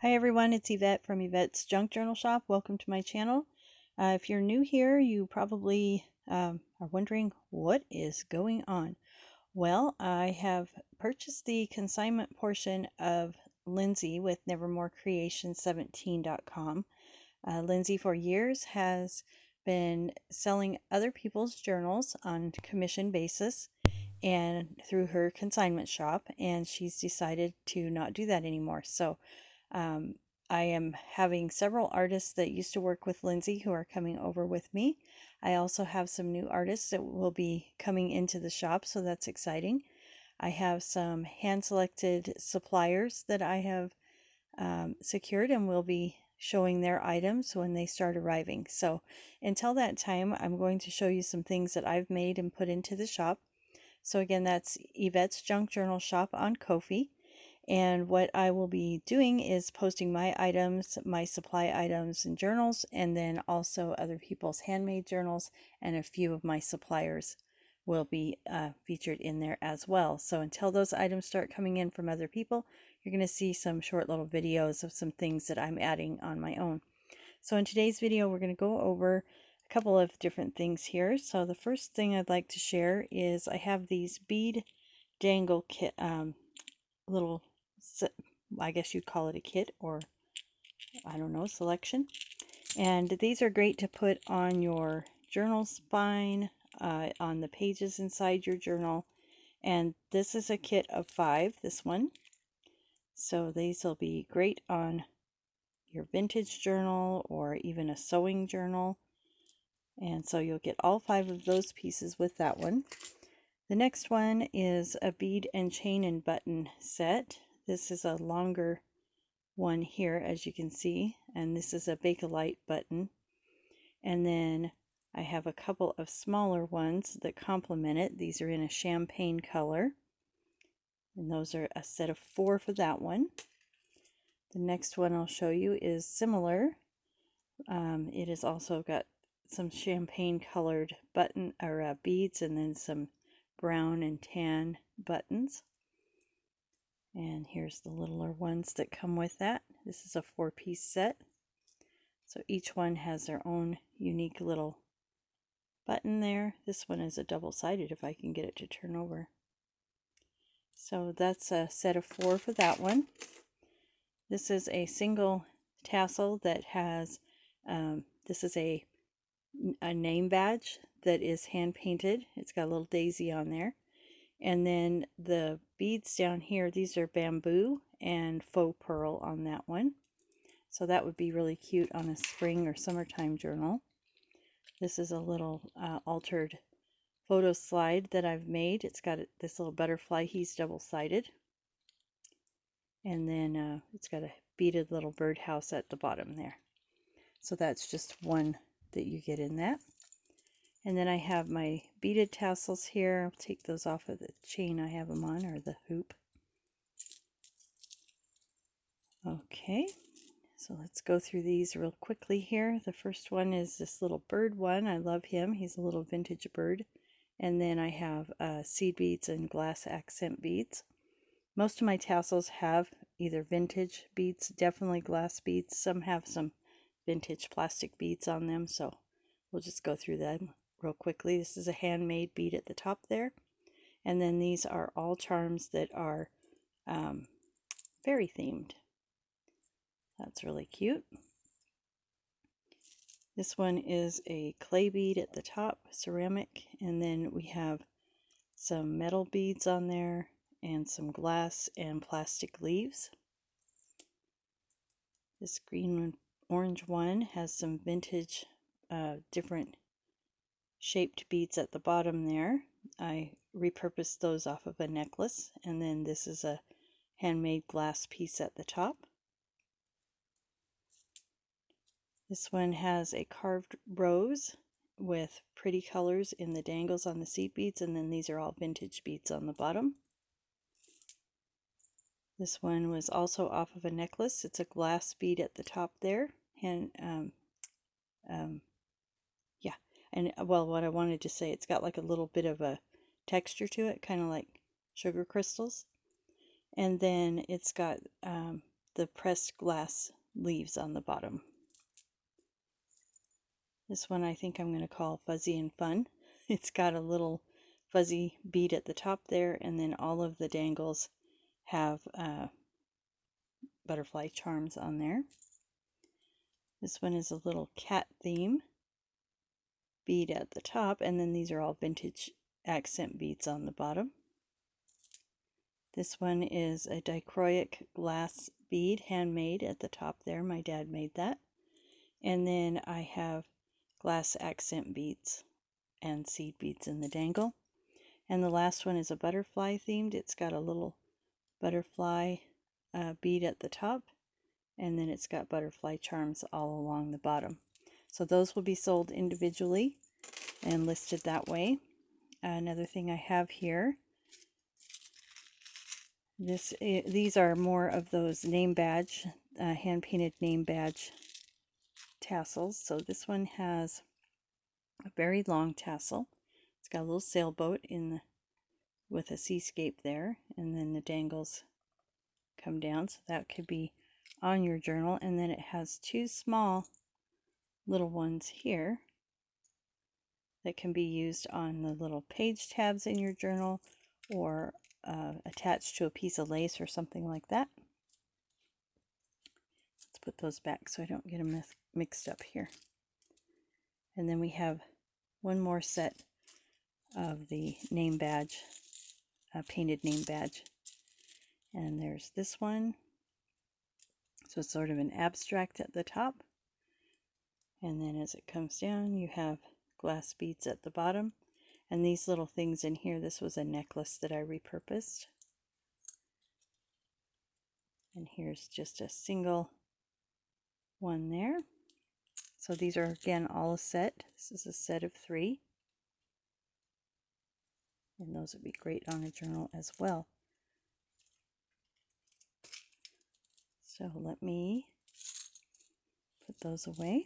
Hi everyone, it's Yvette from Yvette's Junk Journal Shop. Welcome to my channel. If you're new here, you probably are wondering what is going on. Well, I have purchased the consignment portion of Lindsay with nevermorecreation17.com. Lindsay for years has been selling other people's journals on commission basis and through her consignment shop, and she's decided to not do that anymore. So um, I am having several artists that used to work with Lindsay who are coming over with me. I also have some new artists that will be coming into the shop, so that's exciting. I have some hand-selected suppliers that I have secured and will be showing their items when they start arriving. So until that time, I'm going to show you some things that I've made and put into the shop. So again, that's Yvette's Junk Journal Shop on Ko-fi. And what I will be doing is posting my items, my supply items and journals, and then also other people's handmade journals, and a few of my suppliers will be featured in there as well. So until those items start coming in from other people, you're going to see some short little videos of some things that I'm adding on my own. So in today's video, we're going to go over a couple of different things here. So the first thing I'd like to share is I have these bead dangle kit, little, I guess you'd call it a kit, or I don't know, selection. And these are great to put on your journal spine, on the pages inside your journal. And this is a kit of 5, this one. So these will be great on your vintage journal or even a sewing journal. And so you'll get all 5 of those pieces with that one. The next one is a bead and chain and button set. This is a longer one here, as you can see, and this is a Bakelite button. And then I have a couple of smaller ones that complement it. These are in a champagne color, and those are a set of 4 for that one. The next one I'll show you is similar. It has also got some champagne colored button or beads, and then some brown and tan buttons. And here's the littler ones that come with that. This is a 4-piece set. So each one has their own unique little button there. This one is a double-sided if I can get it to turn over. So that's a set of 4 for that one. This is a single tassel that has, this is a name badge that is hand painted. It's got a little daisy on there. And then the beads down here, these are bamboo and faux pearl on that one. So that would be really cute on a spring or summertime journal. This is a little altered photo slide that I've made. It's got this little butterfly. He's double-sided. And then it's got a beaded little birdhouse at the bottom there. So that's just one that you get in that. And then I have my beaded tassels here. I'll take those off of the chain I have them on, or the hoop. Okay, so let's go through these real quickly here. The first one is this little bird one. I love him. He's a little vintage bird. And then I have seed beads and glass accent beads. Most of my tassels have either vintage beads, definitely glass beads. Some have some vintage plastic beads on them, so we'll just go through them real quickly. This is a handmade bead at the top there. And then these are all charms that are fairy themed. That's really cute. This one is a clay bead at the top, ceramic, and then we have some metal beads on there and some glass and plastic leaves. This green and orange one has some vintage different shaped beads at the bottom there. I repurposed those off of a necklace, and then this is a handmade glass piece at the top. This one has a carved rose with pretty colors in the dangles on the seed beads, and then these are all vintage beads on the bottom. This one was also off of a necklace. It's a glass bead at the top there, and yeah, and well, what I wanted to say, it's got like a little bit of a texture to it, kind of like sugar crystals. And then it's got the pressed glass leaves on the bottom. This one I think I'm going to call Fuzzy and Fun. It's got a little fuzzy bead at the top there, and then all of the dangles have butterfly charms on there. This one is a little cat theme bead at the top, and then these are all vintage accent beads on the bottom. This one is a dichroic glass bead, handmade at the top there. My dad made that. And then I have glass accent beads and seed beads in the dangle. And the last one is a butterfly themed. It's got a little butterfly bead at the top, and then it's got butterfly charms all along the bottom. So those will be sold individually and listed that way. Another thing I have here, these are more of those name badge, hand painted name badge tassels. So this one has a very long tassel. It's got a little sailboat with a seascape there, and then the dangles come down, so that could be on your journal. And then it has two small little ones here that can be used on the little page tabs in your journal, or attached to a piece of lace or something like that. Let's put those back so I don't get them mixed up here. And then we have one more set of the name badge, painted name badge. And there's this one. So it's sort of an abstract at the top. And then as it comes down, you have glass beads at the bottom. And these little things in here, this was a necklace that I repurposed. And here's just a single one there. So these are, again, all a set. This is a set of 3. And those would be great on a journal as well. So let me put those away.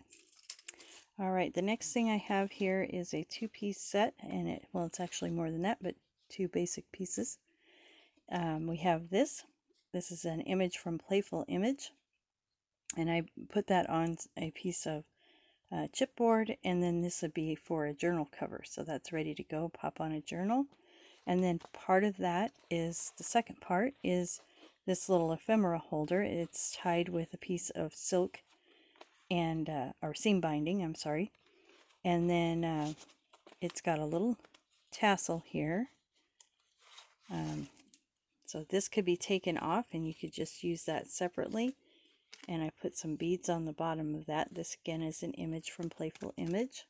All right, the next thing I have here is a 2-piece set, and it's actually more than that, but 2 basic pieces. We have this. This is an image from Playful Image, and I put that on a piece of chipboard, and then this would be for a journal cover. So that's ready to go, pop on a journal. And then part of that is, the second part is this little ephemera holder. It's tied with a piece of silk and or seam binding, I'm sorry. And then it's got a little tassel here. So this could be taken off, and you could just use that separately. And I put some beads on the bottom of that. This again is an image from Playful Image.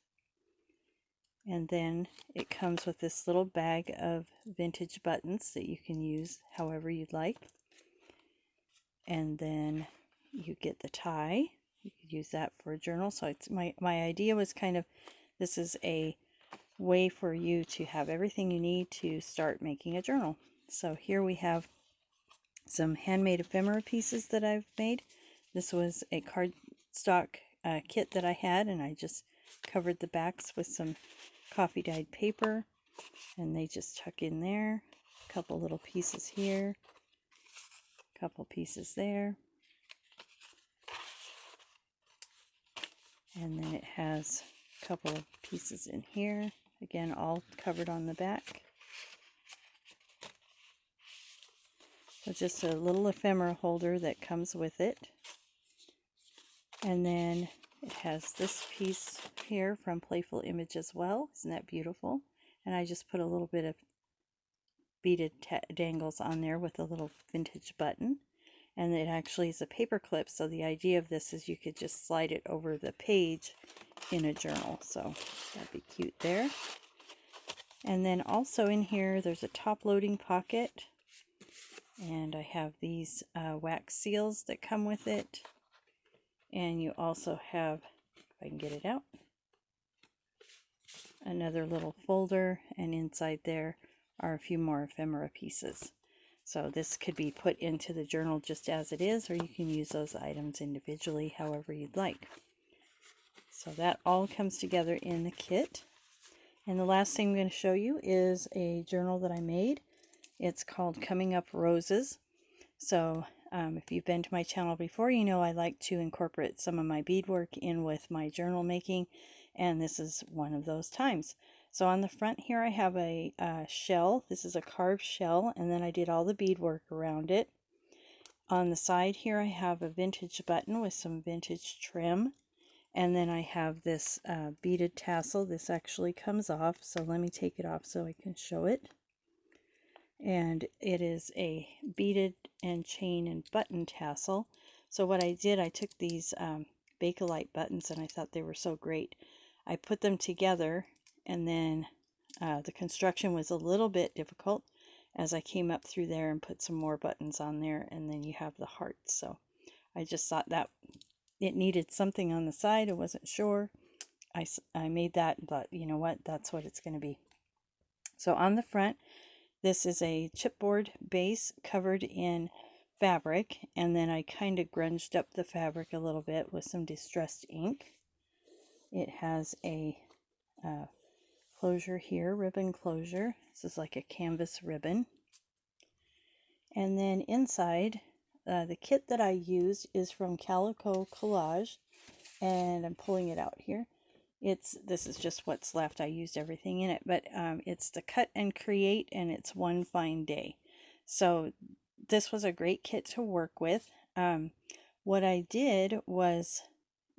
And then it comes with this little bag of vintage buttons that you can use however you'd like. And then you get the tie. You could use that for a journal. So it's my idea was kind of, this is a way for you to have everything you need to start making a journal. So here we have some handmade ephemera pieces that I've made. This was a cardstock kit that I had, and I just covered the backs with some coffee dyed paper, and they just tuck in there. A couple little pieces here, a couple pieces there, and then it has a couple of pieces in here, again all covered on the back. So just a little ephemera holder that comes with it. And then it has this piece here from Playful Image as well. Isn't that beautiful? And I just put a little bit of beaded dangles on there with a little vintage button. And it actually is a paper clip, so the idea of this is you could just slide it over the page in a journal. So that'd be cute there. And then also in here, there's a top loading pocket. And I have these wax seals that come with it. And you also have, if I can get it out, another little folder, and inside there are a few more ephemera pieces. So this could be put into the journal just as it is, or you can use those items individually however you'd like. So that all comes together in the kit. And the last thing I'm going to show you is a journal that I made. It's called Coming Up Roses. So If you've been to my channel before, you know I like to incorporate some of my beadwork in with my journal making, and this is one of those times. So on the front here I have a shell. This is a carved shell, and then I did all the beadwork around it. On the side here I have a vintage button with some vintage trim, and then I have this beaded tassel. This actually comes off, so let me take it off so I can show it. And it is a beaded and chain and button tassel. So what I did, I took these Bakelite buttons, and I thought they were so great. I put them together, and then the construction was a little bit difficult as I came up through there and put some more buttons on there, and then you have the hearts. So I just thought that it needed something on the side. I wasn't sure. I made that and thought, you know what, that's what it's going to be. So on the front, this is a chipboard base covered in fabric, and then I kind of grunged up the fabric a little bit with some distressed ink. It has a closure here, ribbon closure. This is like a canvas ribbon. And then inside, the kit that I used is from Calico Collage, and I'm pulling it out here. This is just what's left. I used everything in it, but it's the Cut and Create, and it's One Fine Day. So this was a great kit to work with. What I did was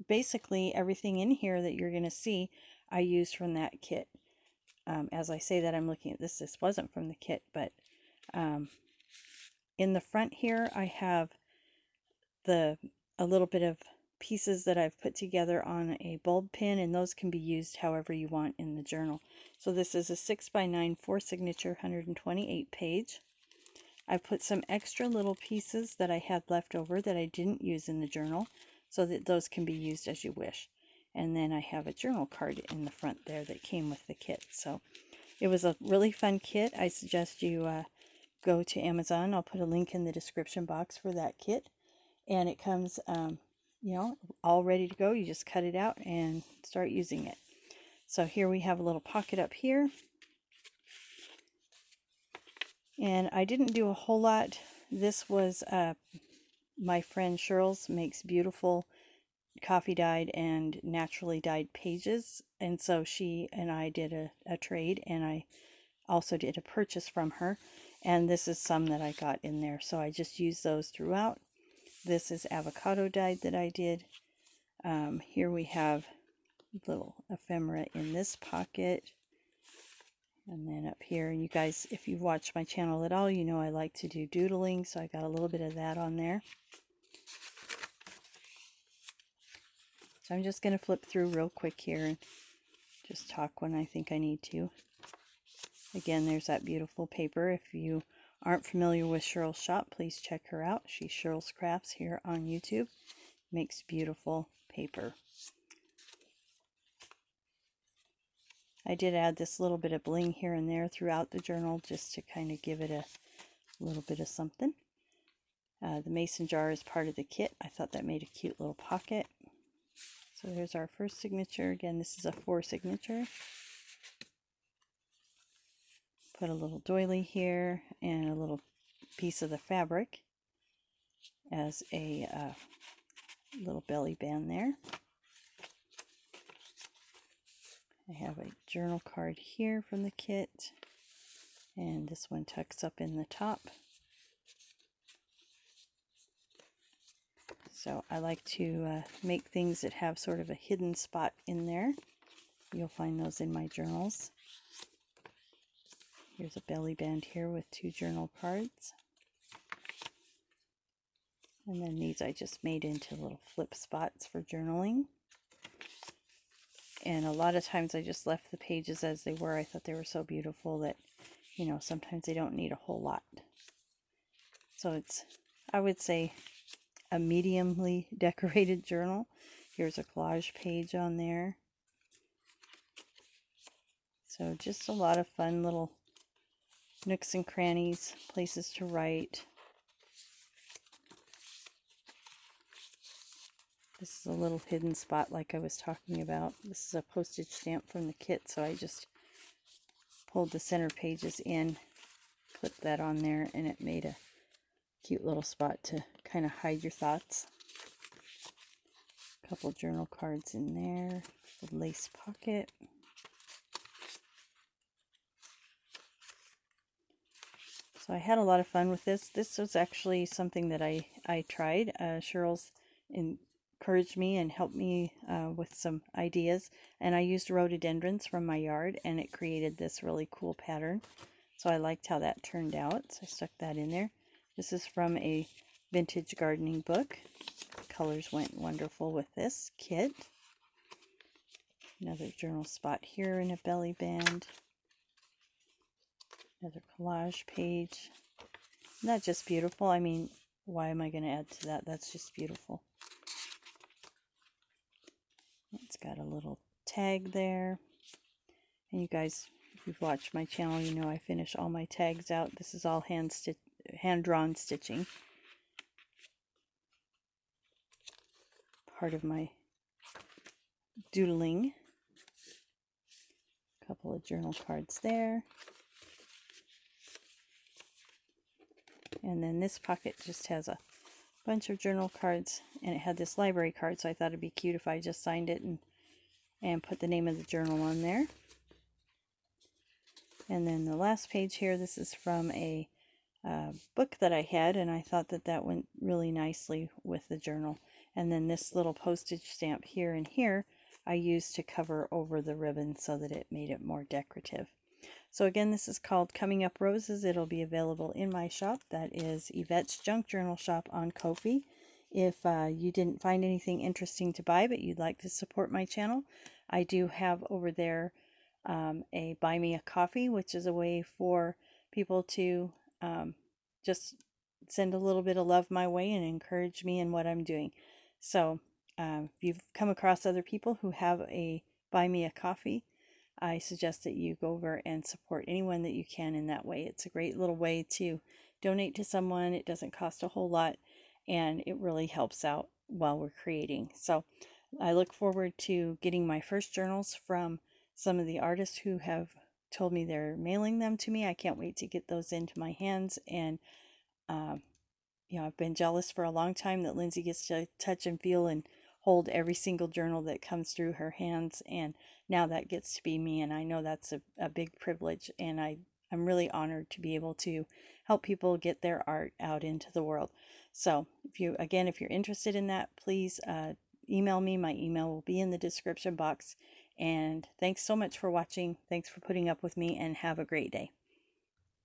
basically everything in here that you're going to see I used from that kit. As I say that, I'm looking at this. This wasn't from the kit, but in the front here I have a little bit of pieces that I've put together on a bulb pin, and those can be used however you want in the journal. So this is a 6x9 4 signature 128 page. I put some extra little pieces that I had left over that I didn't use in the journal, so that those can be used as you wish. And then I have a journal card in the front there that came with the kit. So it was a really fun kit. I suggest you go to Amazon. I'll put a link in the description box for that kit. And it comes, you know, all ready to go. You just cut it out and start using it. So here we have a little pocket up here. And I didn't do a whole lot. This was my friend Cheryl's makes beautiful coffee dyed and naturally dyed pages. And so she and I did a trade, and I also did a purchase from her. And this is some that I got in there. So I just used those throughout. This is avocado dyed that I did. Here we have little ephemera in this pocket. And then up here, and you guys, if you've watched my channel at all, you know I like to do doodling, so I got a little bit of that on there. So I'm just going to flip through real quick here and just talk when I think I need to. Again, there's that beautiful paper. If you aren't familiar with Cheryl's shop, please check her out. She's Cheryl's Crafts here on YouTube. Makes beautiful paper. I did add this little bit of bling here and there throughout the journal just to kind of give it a little bit of something. The mason jar is part of the kit. I thought that made a cute little pocket. So there's our first signature. Again, this is a 4 signature. Put a little doily here and a little piece of the fabric as a little belly band there. I have a journal card here from the kit, and this one tucks up in the top. So I like to make things that have sort of a hidden spot in there. You'll find those in my journals. Here's a belly band here with 2 journal cards. And then these I just made into little flip spots for journaling. And a lot of times I just left the pages as they were. I thought they were so beautiful that, you know, sometimes they don't need a whole lot. So it's, I would say, a mediumly decorated journal. Here's a collage page on there. So just a lot of fun little nooks and crannies, places to write. This is a little hidden spot like I was talking about. This is a postage stamp from the kit, so I just pulled the center pages in, clipped that on there, and it made a cute little spot to kind of hide your thoughts. A couple journal cards in there, a lace pocket. So I had a lot of fun with this. This was actually something that I tried. Cheryl's encouraged me and helped me with some ideas. And I used rhododendrons from my yard, and it created this really cool pattern. So I liked how that turned out. So I stuck that in there. This is from a vintage gardening book. The colors went wonderful with this kit. Another journal spot here in a belly band. Another collage page. Isn't that just beautiful? I mean, why am I going to add to that? That's just beautiful. It's got a little tag there. And you guys, if you've watched my channel, you know I finish all my tags out. This is all hand-drawn stitching. Part of my doodling. A couple of journal cards there. And then this pocket just has a bunch of journal cards, and it had this library card, so I thought it'd be cute if I just signed it and put the name of the journal on there. And then the last page here, this is from a book that I had, and I thought that that went really nicely with the journal. And then this little postage stamp here and here I used to cover over the ribbon so that it made it more decorative. So again, this is called Coming Up Roses. It'll be available in my shop. That is Yvette's Junk Journal Shop on Ko-fi. If you didn't find anything interesting to buy, but you'd like to support my channel, I do have over there a Buy Me a Coffee, which is a way for people to just send a little bit of love my way and encourage me in what I'm doing. So if you've come across other people who have a Buy Me a Coffee, I suggest that you go over and support anyone that you can in that way. It's a great little way to donate to someone. It doesn't cost a whole lot, and it really helps out while we're creating. So I look forward to getting my first journals from some of the artists who have told me they're mailing them to me. I can't wait to get those into my hands. And you know, I've been jealous for a long time that Lindsay gets to touch and feel and hold every single journal that comes through her hands, and now that gets to be me, and I know that's a big privilege, and I'm really honored to be able to help people get their art out into the world. So if you're interested in that, please email me. My email will be in the description box. And thanks so much for watching. Thanks for putting up with me, and have a great day.